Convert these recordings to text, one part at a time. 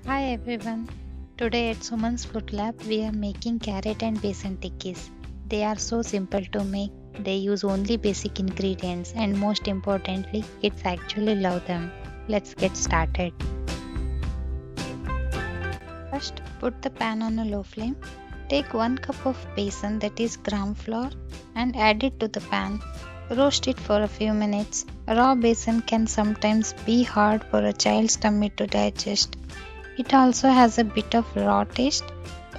Hi everyone. Today at Suman's Food Lab we are making carrot and besan tikkis. They are so simple to make. They use only basic ingredients and most importantly kids actually love them. Let's get started. First put the pan on a low flame. Take 1 cup of besan, that is gram flour, and add it to the pan. Roast it for a few minutes. Raw besan can sometimes be hard for a child's tummy to digest. It also has a bit of raw taste.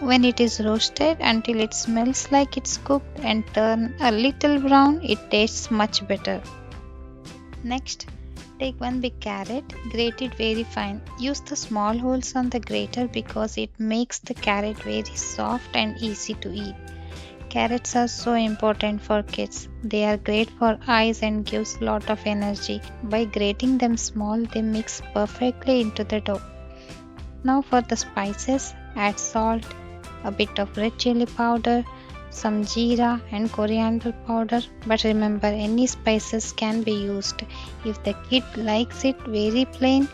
When it is roasted until it smells like it's cooked and turn a little brown, it tastes much better. Next, take 1 big carrot, grate it very fine. Use the small holes on the grater because it makes the carrot very soft and easy to eat. Carrots are so important for kids. They are great for eyes and gives lot of energy. By grating them small, they mix perfectly into the dough. Now for the spices, add salt, a bit of red chili powder, some jeera and coriander powder, but remember any spices can be used. If the kid likes it very plain,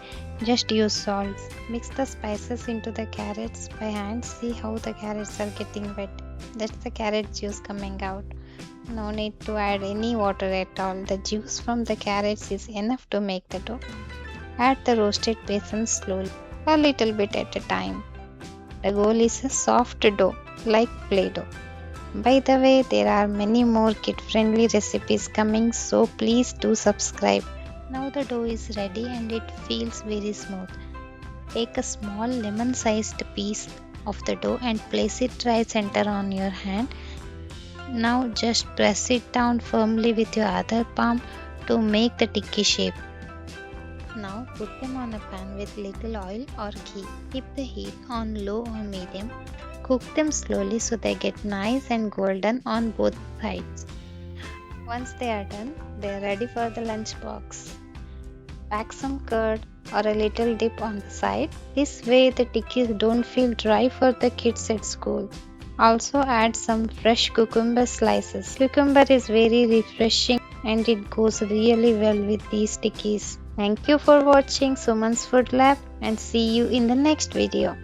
just use salt. Mix the spices into the carrots by hand. See how the carrots are getting wet. That's the carrot juice coming out. No need to add any water at all. The juice from the carrots is enough to make the dough. Add the roasted besan slowly, a little bit at a time. The goal is a soft dough, like Play Doh. By the way, there are many more kid-friendly recipes coming, so please do subscribe. Now the dough is ready and it feels very smooth. Take a small lemon-sized piece of the dough and place it right center on your hand. Now just press it down firmly with your other palm to make the tikki shape. Now put them on a pan with little oil or ghee. Keep the heat on low or medium. Cook them slowly so they get nice and golden on both sides. Once they are done, they are ready for the lunchbox. Pack some curd or a little dip on the side. This way the tikkis don't feel dry for the kids at school. Also add some fresh cucumber slices. Cucumber is very refreshing and it goes really well with these tikkis. Thank you for watching Suman's Food Lab and see you in the next video.